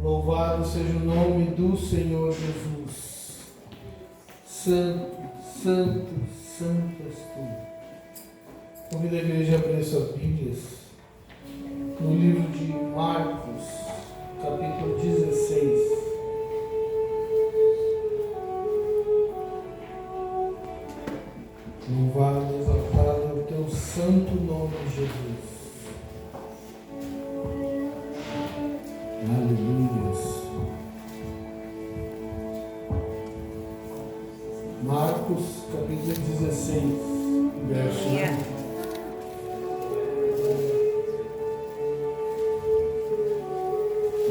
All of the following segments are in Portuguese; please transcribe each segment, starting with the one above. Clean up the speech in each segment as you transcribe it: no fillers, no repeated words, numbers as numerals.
Louvado seja o nome do Senhor Jesus. Santo, santo, santo és tu. Convido a igreja a abrir suas Bíblias no livro de Marcos, capítulo 16. Louvado e exaltado é o teu santo nome, Jesus. Aleluia. Marcos, capítulo 16, verso 1.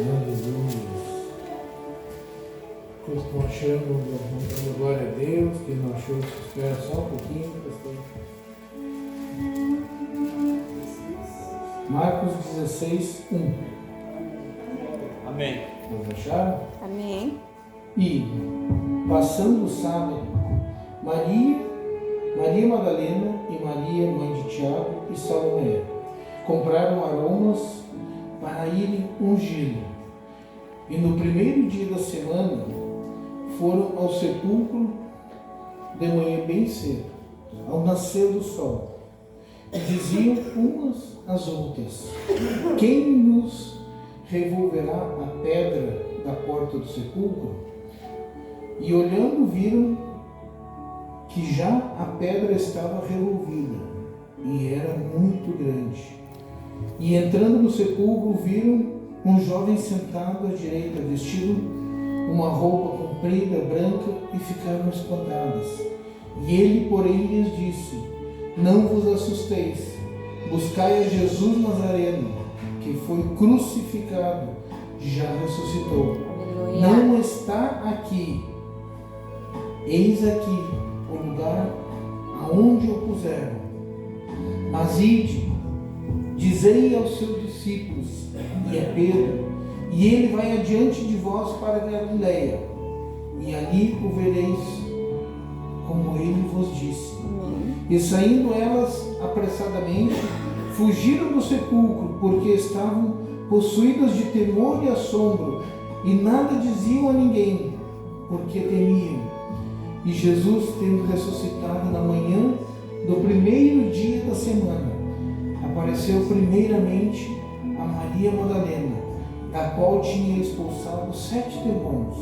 Aleluia. Coisa que nós achamos, dando glória a Deus, que não achou, espera só um pouquinho. Marcos 16, 1. Amém. Vamos achar? Amém. E, passando o sábado, Maria Madalena e Maria, mãe de Tiago e Salomé, compraram aromas para irem ungí-lo. E no primeiro dia da semana, foram ao sepulcro de manhã bem cedo, ao nascer do sol. E diziam umas às outras: quem nos revolverá a pedra da porta do sepulcro? E olhando viram que já a pedra estava revolvida, e era muito grande. E entrando no sepulcro viram um jovem sentado à direita, vestido uma roupa comprida, branca, e ficaram espantadas. E ele, porém, lhes disse: não vos assusteis, buscai a Jesus Nazareno, que foi crucificado, já ressuscitou. Aleluia. Não está aqui. Eis aqui o lugar aonde o puseram. Mas ide, dizei aos seus discípulos, e é Pedro, e ele vai adiante de vós para a Galileia, e ali o vereis, como ele vos disse. E saindo elas apressadamente, fugiram do sepulcro, porque estavam possuídas de temor e assombro, e nada diziam a ninguém, porque temiam. E Jesus, tendo ressuscitado na manhã do primeiro dia da semana, apareceu primeiramente a Maria Madalena, da qual tinha expulsado 7 demônios,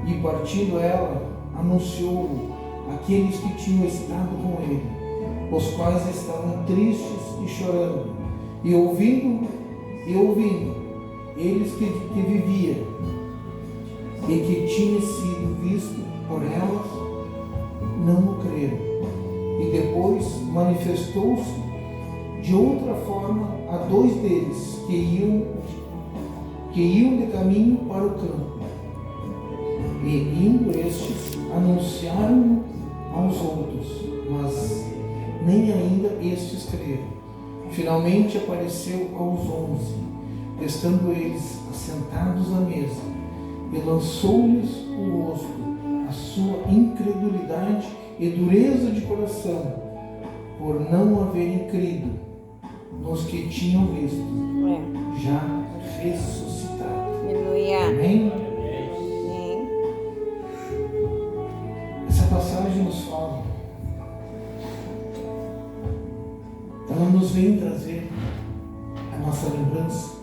e partindo ela, anunciou-o àqueles que tinham estado com ele, os quais estavam tristes e chorando, e ouvindo, eles que vivia, e que tinha sido visto por elas, não o creram. E depois manifestou-se de outra forma a 2 deles que iam de caminho para o campo. E indo estes, anunciaram aos outros, mas nem ainda estes creram. Finalmente apareceu aos 11, estando eles assentados à mesa, e lançou-lhes o rosto a sua incredulidade e dureza de coração, por não haverem crido nos que tinham visto, já ressuscitado. Aleluia. Amém? Amém. Essa passagem nos fala, ela nos vem trazer a nossa lembrança.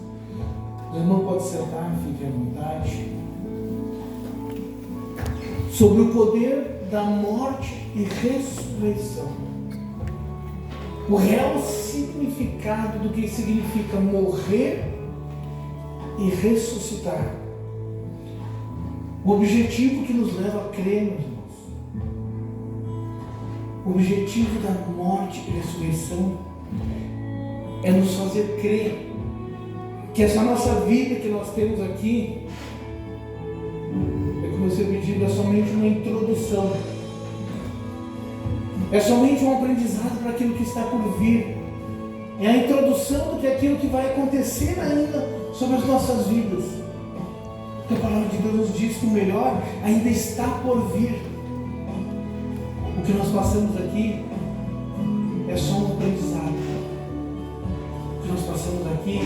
O irmão pode sentar, fique à vontade. Sobre o poder da morte e ressurreição. O real significado do que significa morrer e ressuscitar. O objetivo que nos leva a crer, meus irmãos. O objetivo da morte e ressurreição é nos fazer crer que essa nossa vida que nós temos aqui, como eu sempre digo, é somente uma introdução. É somente um aprendizado para aquilo que está por vir. É a introdução do que aquilo que vai acontecer ainda sobre as nossas vidas. Porque a palavra de Deus nos diz que o melhor ainda está por vir. O que nós passamos aqui é só um aprendizado. O que nós passamos aqui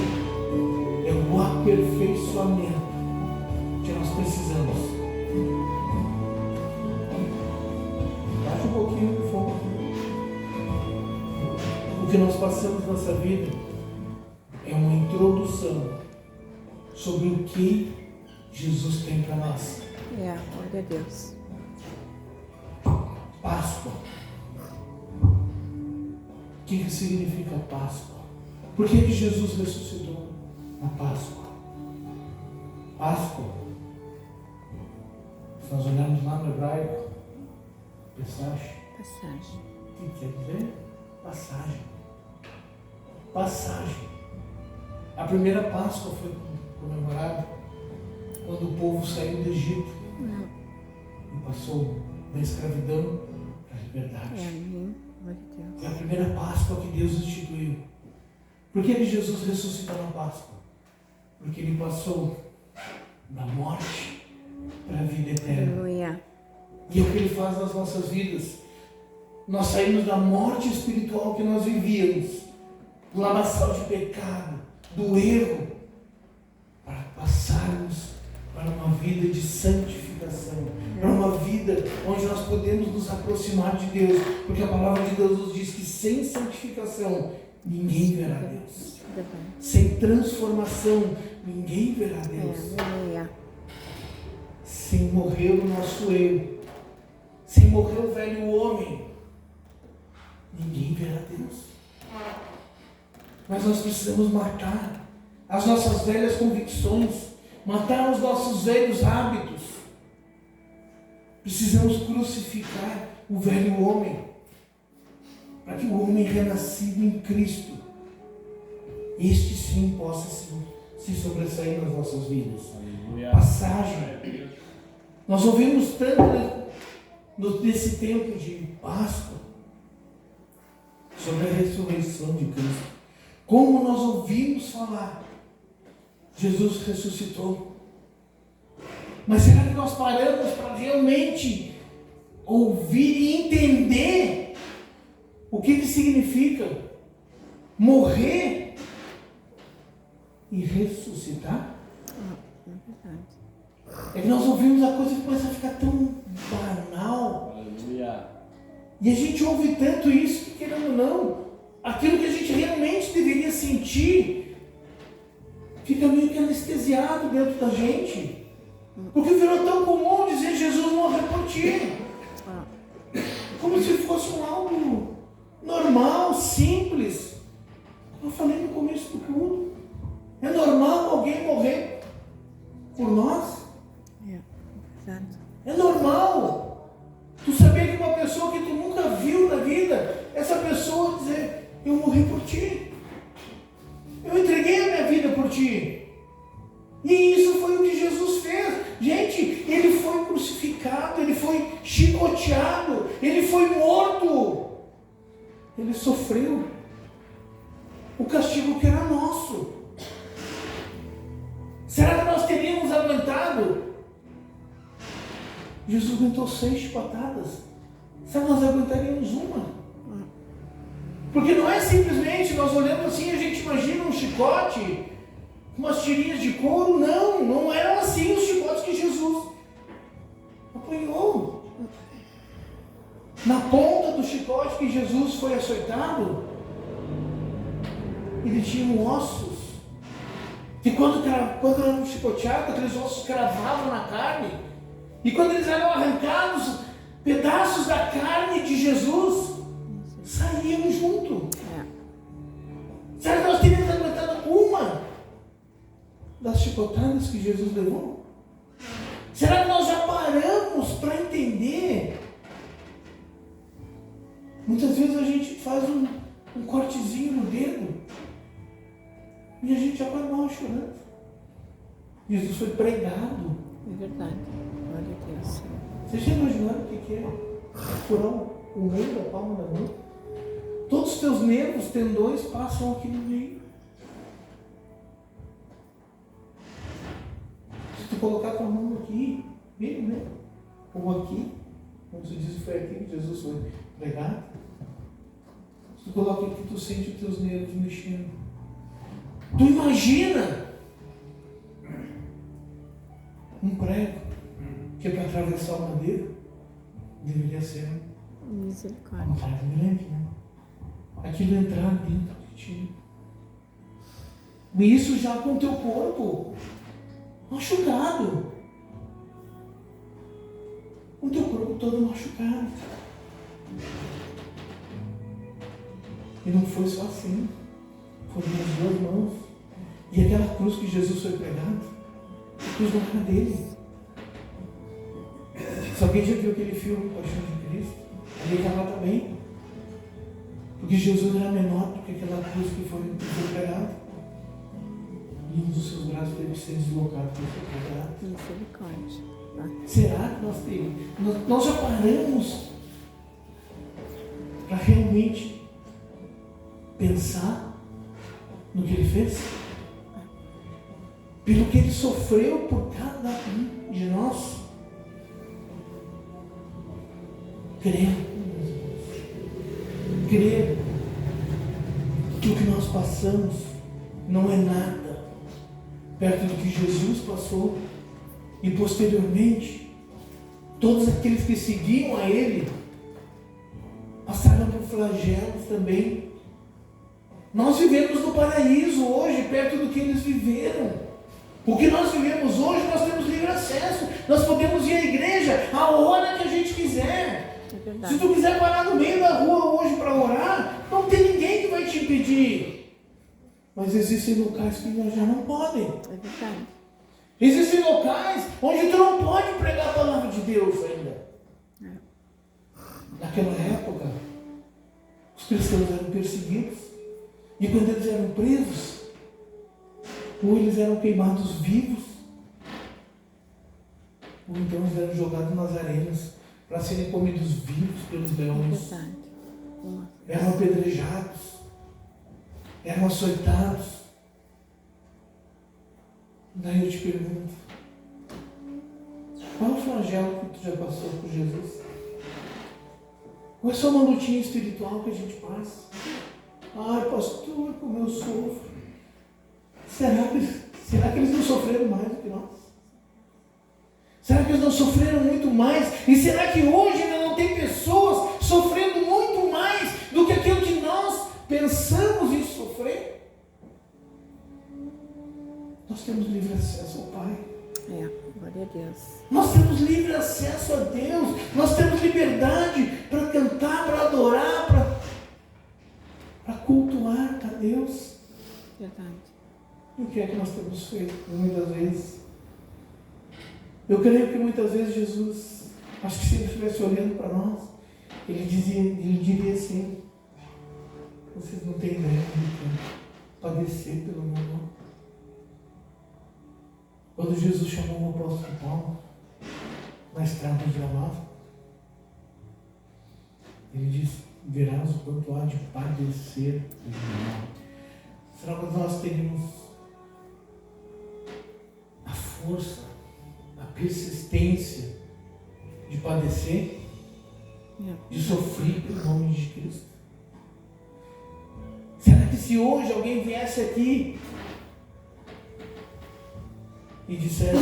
é o aperfeiçoamento que nós precisamos. Baixa um pouquinho de fogo. O que nós passamos nessa vida é uma introdução sobre o que Jesus tem para nós. Glória a Deus. Páscoa. O que significa Páscoa? Por que Jesus ressuscitou na Páscoa? Páscoa, se nós olharmos lá no hebraico, Pesach, o que quer dizer? Passagem. Passagem. A primeira Páscoa foi comemorada quando o povo saiu do Egito e passou da escravidão para a liberdade. É a primeira Páscoa que Deus instituiu. Por que Jesus ressuscitou na Páscoa? Porque Ele passou da morte para a vida eterna. Aleluia. E é o que Ele faz nas nossas vidas. Nós saímos da morte espiritual que nós vivíamos, do lamaçal de pecado, do erro, para passarmos para uma vida de santificação, para uma vida onde nós podemos nos aproximar de Deus, porque a palavra de Deus nos diz que sem santificação ninguém verá Deus. Sem transformação ninguém verá Deus. Sem morrer o nosso eu, sem morrer o velho homem, ninguém verá Deus. Mas nós precisamos matar as nossas velhas convicções, matar os nossos velhos hábitos. Precisamos crucificar o velho homem, para que o homem renascido em Cristo, este sim possa se sobressair nas nossas vidas. Aleluia. Passagem. Nós ouvimos tanto nesse tempo de Páscoa sobre a ressurreição de Cristo. Como nós ouvimos falar, Jesus ressuscitou. Mas será que nós paramos para realmente ouvir e entender o que significa morrer e ressuscitar? É que nós ouvimos a coisa que começa a ficar tão banal. Aleluia. E a gente ouve tanto isso que, querendo ou não, aquilo que a gente realmente deveria sentir fica meio que anestesiado dentro da gente. Porque virou tão comum dizer Jesus morreu por ti. Como se fosse algo normal, simples. Como eu falei no começo do culto. É normal alguém morrer por nós? É normal. Tu saber que uma pessoa que tu nunca viu na vida, essa pessoa dizer, eu morri por ti. Eu entreguei a minha vida por ti. E isso foi o que Jesus fez. Gente, Ele foi crucificado, Ele foi chicoteado, Ele foi morto. Ele sofreu o castigo que era nosso. Será que nós teríamos aguentado? Jesus aguentou 6 chibatadas. Será que nós aguentaríamos uma? Porque não é simplesmente nós olhando assim, a gente imagina um chicote, umas tirinhas de couro. Não, não eram assim os chicotes que Jesus apanhou. Na ponta do chicote que Jesus foi açoitado, ele tinha ossos. E quando eram chicoteados, aqueles ossos cravavam na carne. E quando eles eram arrancados, pedaços da carne de Jesus saíam junto. Será que nós teríamos aguentado uma das chicotadas que Jesus levou? Será que nós já paramos para entender? Muitas vezes a gente faz um cortezinho no dedo e a gente já vai mal chorando. Jesus foi pregado. É verdade. Glória a Deus. Vocês já imaginaram o que é furar o meio da palma da mão? Todos os teus nervos, tendões passam aqui no meio. Se tu colocar tua mão aqui, bem, né? Ou aqui, como se diz, foi aqui que Jesus foi pregado. Se tu coloca aqui, tu sente os teus nervos mexendo. Tu imagina um prego, que para atravessar o madeiro deveria ser um Misericórdia. prego grande, né? Aquilo entrar dentro de ti. E isso já com o teu corpo machucado. Com o teu corpo todo machucado. E não foi só assim. Foram nas duas mãos. E aquela cruz que Jesus foi pregado, a cruz não era dele. Se alguém já viu aquele filme Paixão de Cristo, ali estava também. Porque Jesus era menor do que aquela cruz que foi pregada. E um dos seus braços teve que ser deslocado para ser pregado. Misericórdia. Será que nós temos? Nós já paramos para realmente pensar no que ele fez? Pelo que ele sofreu por cada um de nós? Crer, crer que o que nós passamos não é nada perto do que Jesus passou. E posteriormente, todos aqueles que seguiam a ele passaram por flagelos também. Nós vivemos no paraíso hoje, perto do que eles viveram. O que nós vivemos hoje, nós temos livre acesso. Nós podemos ir à igreja a hora que a gente quiser. É Se tu quiser parar no meio da rua hoje para orar, não tem ninguém que vai te impedir. Mas existem locais que já não podem. É verdade. Existem locais onde tu não pode pregar a palavra de Deus ainda. Naquela época, os cristãos eram perseguidos. E quando eles eram presos, ou eles eram queimados vivos, ou então eles eram jogados nas arenas para serem comidos vivos pelos leões. Eram apedrejados, eram açoitados. Daí eu te pergunto, qual é o flagelo que tu já passou por Jesus? Ou é só uma lutinha espiritual que a gente passa? Ai, pastor, como eu sofro. Será que eles não sofreram mais do que nós? Será que eles não sofreram muito mais? E será que hoje ainda não tem pessoas sofrendo muito mais do que aquilo que nós pensamos em sofrer? Nós temos livre acesso ao Pai. Glória a Deus. Nós temos livre acesso a Deus. Nós temos liberdade para cantar, para adorar, para cultuar a Deus. Verdade. E o que é que nós temos feito muitas vezes? Eu creio que muitas vezes Jesus, acho que se ele estivesse olhando para nós, ele diria assim: vocês não têm ideia de padecer pelo meu nome. Quando Jesus chamou o apóstolo Paulo na estrada de Damasco, ele disse: verás o quanto há de padecer pelo meu nome. Será que nós teríamos a força, a persistência de padecer, de sofrer pelo nome de Cristo? Será que se hoje alguém viesse aqui e dissesse: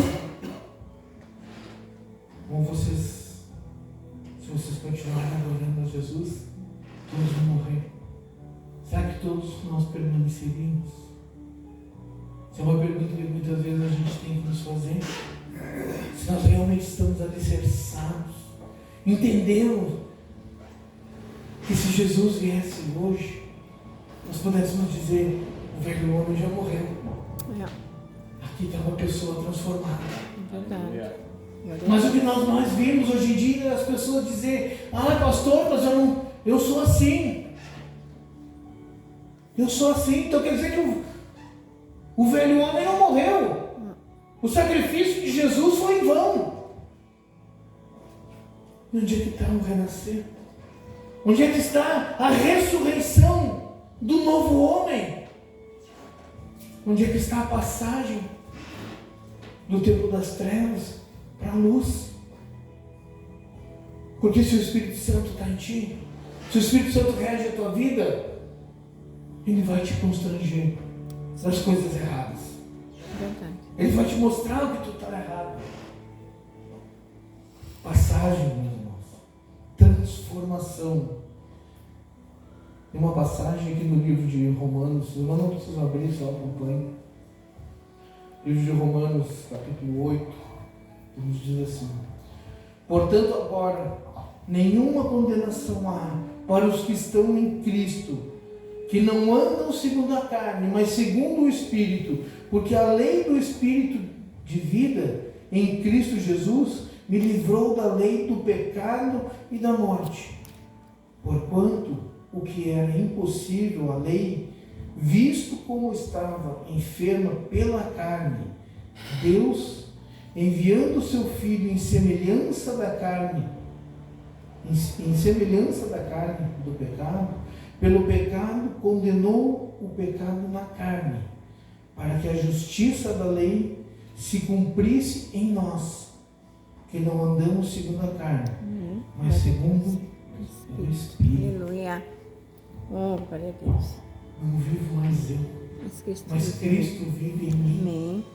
se vocês continuarem adorando a Jesus, todos vão morrer, será que todos nós permaneceríamos? Essa é uma pergunta que muitas vezes a gente tem que nos fazer. Se nós realmente estamos alicerçados, entendemos que se Jesus viesse hoje, nós pudéssemos dizer: o velho homem já morreu. Aqui está uma pessoa transformada. Verdade. Mas o que nós mais vimos hoje em dia é as pessoas dizer: ah, pastor, mas eu sou assim. Eu sou assim. Então quer dizer que o velho homem não morreu. O sacrifício de Jesus foi em vão. E onde é que está o renascer? Onde é que está a ressurreição do novo homem? Onde é que está a passagem do tempo das trevas para a luz? Porque se o Espírito Santo está em ti, se o Espírito Santo rege a tua vida, ele vai te constranger das coisas erradas. Verdade. Ele vai te mostrar o que tu está errado. passagem, meus irmãos. Transformação. Tem uma passagem aqui no livro de Romanos, eu não preciso abrir, só acompanhe. Livro de Romanos, capítulo 8, que nos diz assim: portanto, agora, nenhuma condenação há para os que estão em Cristo, que não andam segundo a carne, mas segundo o Espírito, porque a lei do Espírito de vida em Cristo Jesus me livrou da lei do pecado e da morte. Porquanto o que era impossível à lei, visto como estava enferma pela carne, Deus, enviando o seu Filho em semelhança da carne, do pecado, pelo pecado condenou o pecado na carne, para que a justiça da lei se cumprisse em nós, que não andamos segundo a carne, mas segundo o Espírito. Aleluia. Oh, glória a Deus. Não vivo mais eu, mas Cristo vive em mim. Amém.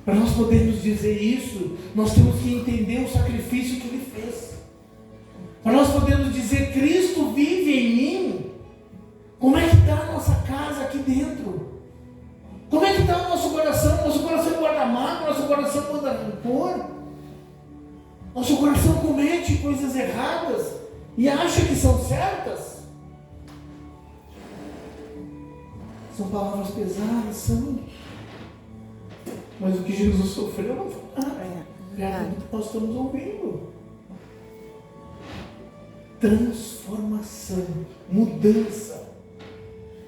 Para nós podermos dizer isso, nós temos que entender o sacrifício que Ele fez. Para nós podermos dizer, Cristo vive em mim. Como é que está a nossa casa aqui dentro? Como é que está o nosso coração? Nosso coração guarda mágoa, nosso coração guarda rancor. Nosso coração comete coisas erradas e acha que são certas. São palavras pesadas, são. Mas o que Jesus sofreu não foi nada. Do que nós estamos ouvindo. Transformação, mudança.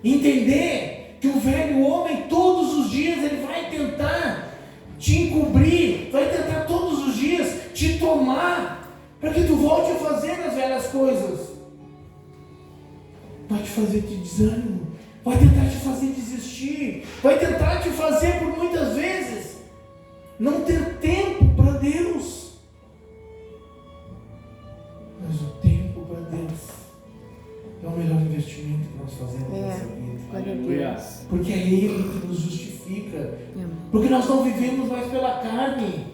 Entender que o velho homem todos os dias ele vai tentar te encobrir, vai tentar todos os dias te tomar, para que tu volte a fazer as velhas coisas. Vai te fazer de desânimo, vai tentar te fazer desistir, vai tentar te fazer por muitas vezes não ter tempo para Deus. Mas o tempo para Deus é o melhor investimento que nós fazemos nessa vida. Glória a Deus. Porque é Ele que nos justifica. Porque nós não vivemos mais pela carne,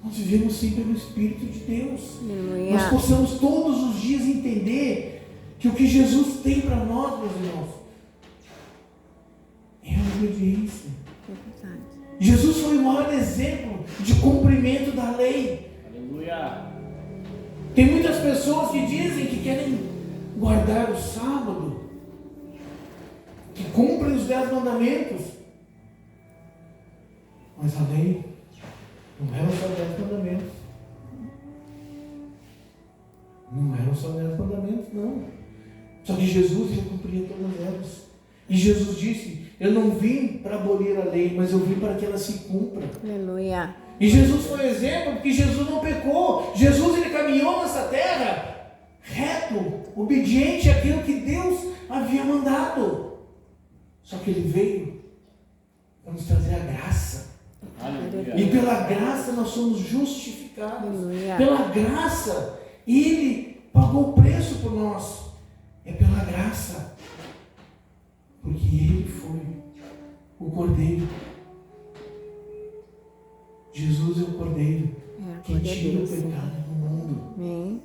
nós vivemos sim pelo Espírito de Deus. Aleluia. Nós possamos todos os dias entender que o que Jesus tem para nós, meus irmãos, é a obediência. É verdade. Jesus foi o maior exemplo de cumprimento da lei. Aleluia. Tem muitas pessoas que dizem que querem guardar o sábado, que cumprem os 10 mandamentos, mas a lei não eram só 10 mandamentos. Não eram só 10 mandamentos, não. Só que Jesus ia cumprir todas elas. E Jesus disse, eu não vim para abolir a lei, mas eu vim para que ela se cumpra. Aleluia. E Jesus foi exemplo, porque Jesus não pecou. Jesus ele caminhou nessa terra reto, obediente àquilo que Deus havia mandado. Só que ele veio para nos trazer a graça. Aleluia. E pela graça nós somos justificados. Aleluia. Pela graça, Ele pagou o preço por nós. É pela graça. Porque Ele foi o Cordeiro. Jesus é o Cordeiro que glória a tira o Deus. pecado do mundo. Amém.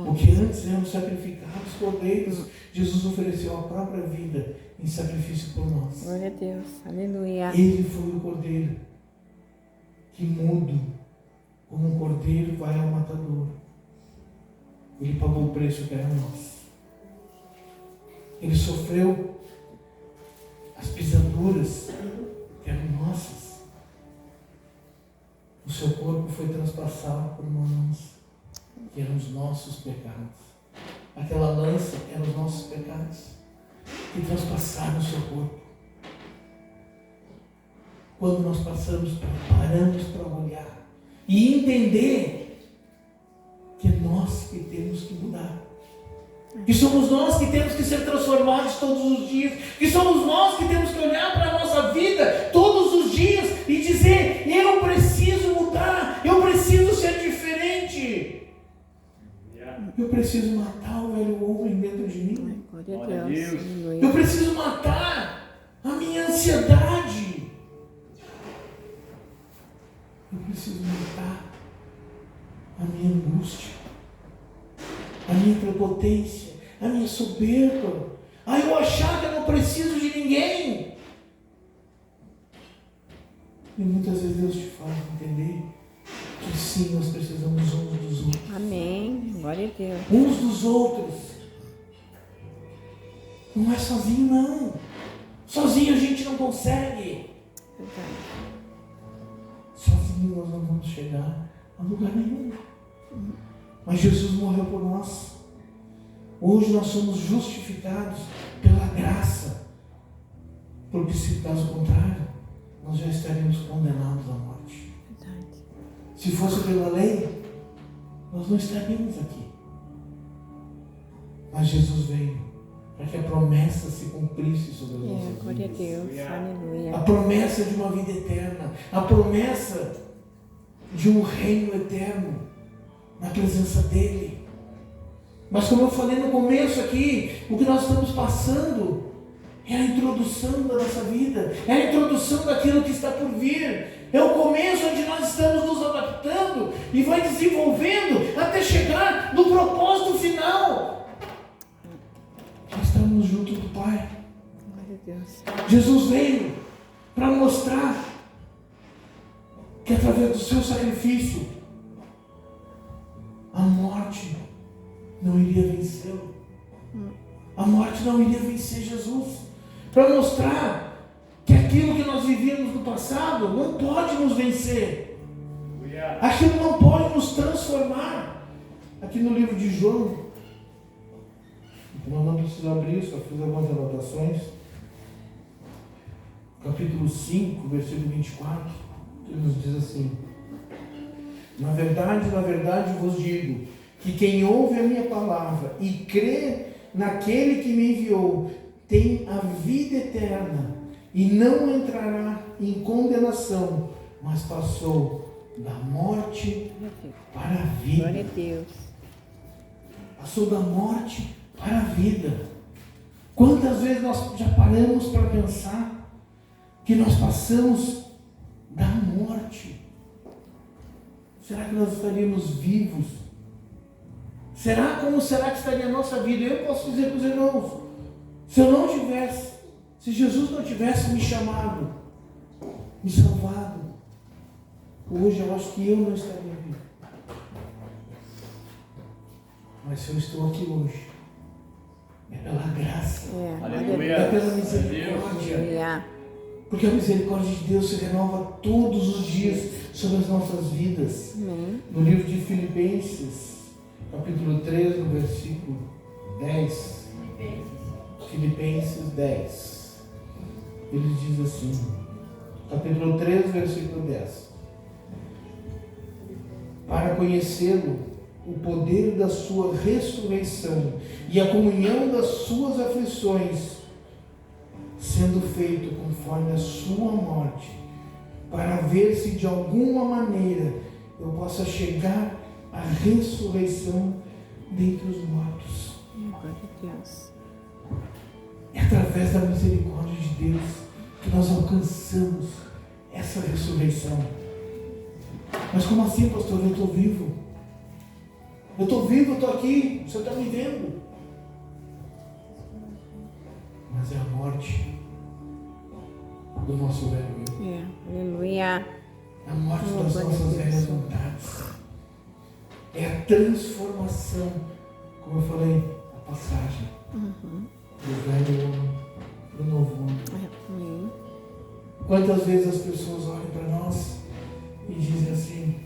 Porque antes eram sacrificados cordeiros, Jesus ofereceu a própria vida em sacrifício por nós. Glória a Deus. Aleluia. Ele foi o cordeiro que mudo, como um cordeiro vai ao matador. Ele pagou o preço que era nosso. Ele sofreu as pisaduras que eram nossas. O seu corpo foi transpassado por uma lança, que eram os nossos pecados. Aquela lança eram os nossos pecados, que transpassaram o seu corpo. Quando nós paramos para olhar e entender que é nós que temos que mudar, que somos nós que temos que ser transformados todos os dias, que somos nós que temos que olhar para a nossa vida todos os dias e dizer, eu preciso mudar, eu preciso ser diferente, eu preciso matar o velho homem dentro de mim, Glória a Deus. Aleluia. eu preciso matar a minha ansiedade, eu preciso matar a minha angústia, a minha prepotência, a minha soberba, a eu achar que eu não preciso de ninguém. E muitas vezes Deus te faz entender que sim, nós precisamos uns dos outros. Amém. Glória a Deus. Uns dos outros. Não é sozinho, não. Sozinho a gente não consegue. Verdade. Sozinho nós não vamos chegar a lugar nenhum. Mas Jesus morreu por nós. Hoje nós somos justificados pela graça. Porque se caso contrário, nós já estaríamos condenados à morte. Verdade. Se fosse pela lei, nós não estaríamos aqui. Mas Jesus veio para que a promessa se cumprisse sobre as nossas vidas. Glória a Deus. Aleluia. A promessa de uma vida eterna. A promessa de um reino eterno na presença dEle. Mas como eu falei no começo aqui, o que nós estamos passando é a introdução da nossa vida, é a introdução daquilo que está por vir, é o começo onde nós estamos nos adaptando e vai desenvolvendo até chegar no propósito final. Nós estamos juntos do Pai. Glória a Deus. Jesus veio para mostrar que através do seu sacrifício a morte não iria vencê-lo. A morte não iria vencer Jesus. Para mostrar que aquilo que nós vivíamos no passado não pode nos vencer. Aquilo não pode nos transformar. Aqui no livro de João, nós não precisamos abrir, só fiz algumas anotações. Capítulo 5, versículo 24, ele nos diz assim: na verdade vos digo, que quem ouve a minha palavra e crê naquele que me enviou, tem a vida eterna e não entrará em condenação, mas passou da morte para a vida. Glória a Deus. Passou da morte para a vida. Quantas vezes nós já paramos para pensar que nós passamos da morte? Será que nós estaríamos vivos? Como será que estaria a nossa vida? Eu posso dizer para os irmãos, se eu não tivesse, se Jesus não tivesse me chamado, me salvado, hoje eu acho que eu não estaria vivo. Mas se eu estou aqui hoje, é pela graça, é pela misericórdia. Aleluia. Porque a misericórdia de Deus se renova todos os dias sobre as nossas vidas. Amém. No livro de Filipenses, capítulo 3, no versículo 10. Filipenses 10. Ele diz assim, capítulo 3, versículo 10. Para conhecê-lo, o poder da sua ressurreição e a comunhão das suas aflições, sendo feito conforme a sua morte, para ver se de alguma maneira eu possa chegar à ressurreição dentre os mortos. Glória a Deus. É através da misericórdia de Deus que nós alcançamos essa ressurreição. Mas como assim, pastor? Eu estou vivo. Eu estou vivo, eu estou aqui, o Senhor está me vendo. Mas é a morte do nosso velho eu. Aleluia. É a morte das nossas velhas vontades. É a transformação, como eu falei, a passagem do velho homem para o novo homem. Amém. Quantas vezes as pessoas olham para nós e dizem assim: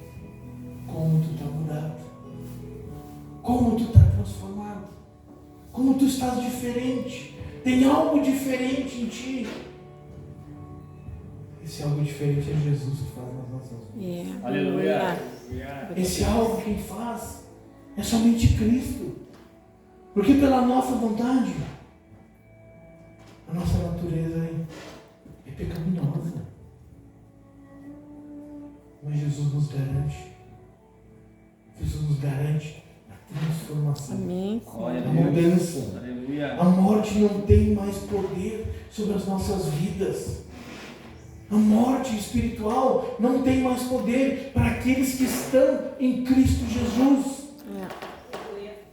como tu está mudado, como tu está transformado, como tu estás diferente, tem algo diferente em ti. Esse algo diferente é Jesus que faz nas nossas vidas. Aleluia. Esse algo quem faz é somente Cristo. Porque pela nossa vontade, a nossa natureza é pecaminosa. Mas Jesus nos garante a transformação, Amém. a mudança. A morte não tem mais poder sobre as nossas vidas. A morte espiritual não tem mais poder para aqueles que estão em Cristo Jesus.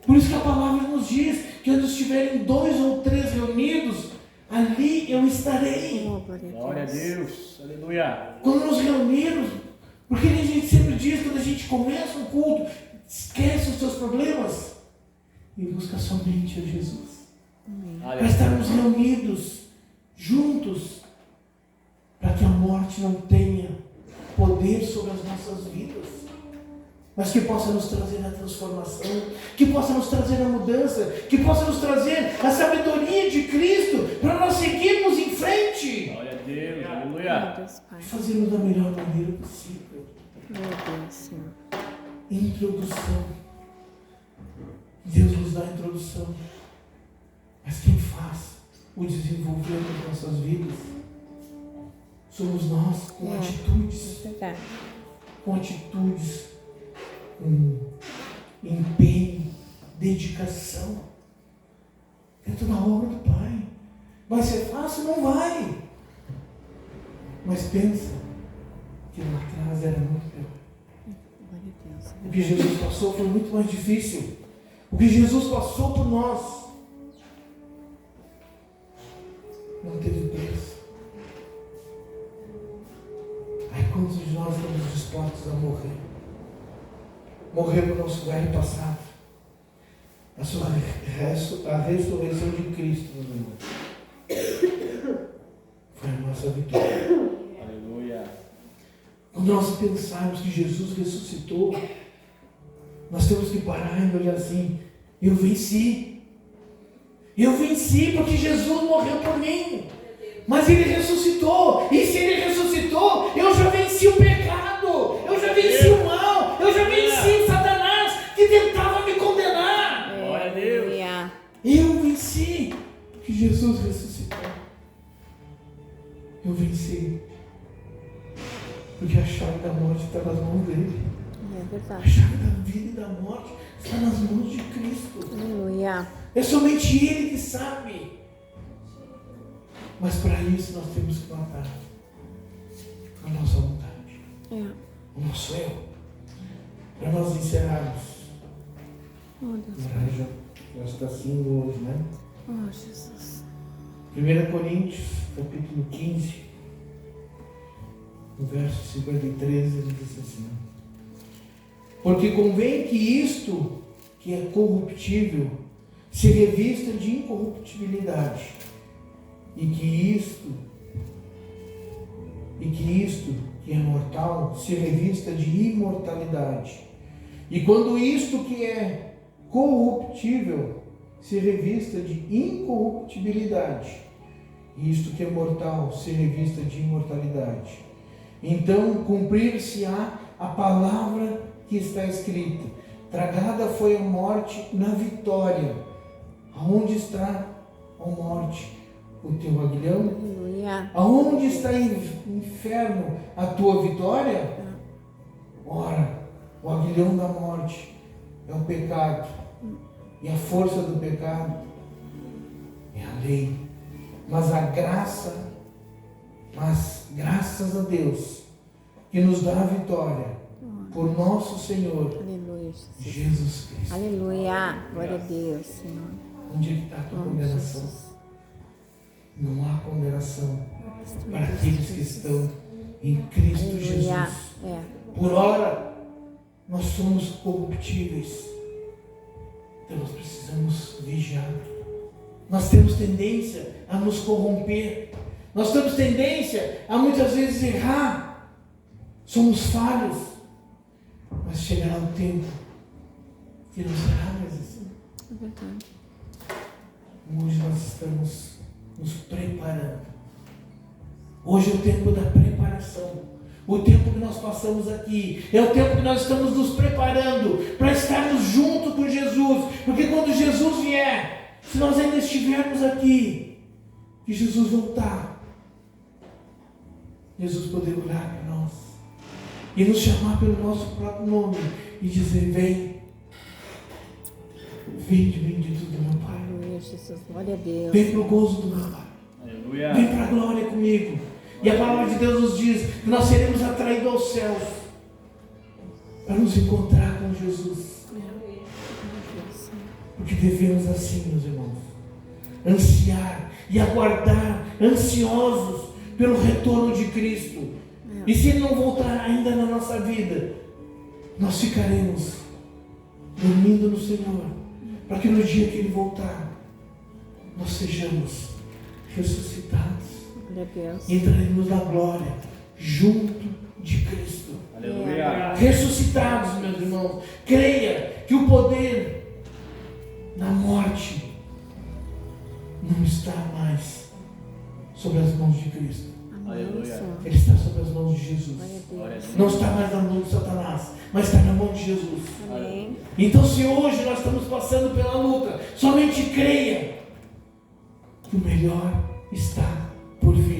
Por isso que a palavra nos diz que onde estiverem 2 ou 3 reunidos, ali eu estarei. Glória a Deus. Aleluia. Quando nos reunirmos, porque a gente sempre diz, quando a gente começa um culto, esquece os seus problemas e busca somente a Jesus. Para estarmos reunidos, juntos, para que a morte não tenha poder sobre as nossas vidas, mas que possa nos trazer a transformação, que possa nos trazer a mudança, que possa nos trazer a sabedoria de Cristo, para nós seguirmos em frente. Glória a Deus. Aleluia. E fazermos da melhor maneira possível. Meu Deus, Senhor. Introdução. Deus nos dá a introdução. Mas quem faz o desenvolvimento das nossas vidas somos nós, com atitudes. Verdade. Com atitudes, com empenho, dedicação. Dentro da obra do Pai. Vai ser fácil? Não vai. Mas pensa que lá atrás era muito pior. O que Jesus passou foi muito mais difícil. O que Jesus passou por nós não teve preço. Aí quantos de nós estamos dispostos a morrer? Morrer para o nosso velho passado. A ressurreição de Cristo nos irmãos. Foi a nossa vitória. Aleluia. Quando nós pensarmos que Jesus ressuscitou, nós temos que parar e olhar assim: eu venci. Eu venci porque Jesus morreu por mim. Mas Ele ressuscitou. E se Ele ressuscitou, eu já venci o pecado. Eu já venci o mal. Eu já venci o Satanás que tentava me condenar. Glória a Deus. Eu venci porque Jesus ressuscitou. Eu venci porque a chave da morte está nas mãos dele. É A verdade. chave da vida e da morte está nas mãos de Cristo. Aleluia. É somente Ele que sabe. Mas para isso nós temos que matar a nossa vontade, o nosso eu. Para nós encerrarmos. Oh, Deus. O horário já está assim hoje, né? Oh, Jesus. 1 Coríntios, capítulo 15, no verso 53, ele diz assim: porque convém que isto, que é corruptível, se revista de incorruptibilidade, e que isto, que é mortal, se revista de imortalidade. E quando isto que é corruptível se revista de incorruptibilidade, e isto que é mortal se revista de imortalidade, então cumprir-se-á a palavra que está escrita: tragada foi a morte na vitória. Aonde está, ó morte, o teu aguilhão? Aleluia. Aonde está o inferno, a tua vitória? Ora, o aguilhão da morte é o pecado, e a força do pecado é a lei. Mas graças a Deus, que nos dá a vitória por nosso Senhor Aleluia. Jesus Cristo. Aleluia. Glória a Deus, Senhor. Onde é que está a tua Oh, condenação? Jesus. Não há condenação para aqueles que estão em Cristo Aleluia. Jesus. Por ora, nós somos corruptíveis. Então nós precisamos vigiar. Nós temos tendência a nos corromper. Nós temos tendência a muitas vezes errar. Somos falhos. Mas chegará o tempo que não será mais assim. É verdade. Hoje nós estamos nos preparando. Hoje é o tempo da preparação. O tempo que nós passamos aqui é o tempo que nós estamos nos preparando para estarmos junto com Jesus. Porque quando Jesus vier, se nós ainda estivermos aqui, que Jesus voltar, Jesus poder olhar para nós e nos chamar pelo nosso próprio nome e dizer: vem, vinde bendito do meu Pai, Aleluia, Jesus. Glória a Deus. vem para o gozo do meu Pai, Aleluia. vem para a glória comigo, E a palavra de Deus nos diz que nós seremos atraídos aos céus para nos encontrar com Jesus. Porque devemos assim, meus irmãos, ansiar e aguardar, ansiosos pelo retorno de Cristo. E se Ele não voltar ainda na nossa vida, nós ficaremos dormindo no Senhor, para que no dia que Ele voltar, nós sejamos ressuscitados e entraremos na glória junto de Cristo. Aleluia. Ressuscitados, meus irmãos. Creia que o poder da morte não está mais sobre as mãos de Cristo. Aleluia. Ele está sobre as mãos de Jesus. Glória a Deus. Não está mais na mão de Satanás, mas está na mão de Jesus. Amém. Então, se hoje nós estamos passando pela luta, somente creia que o melhor está por vir.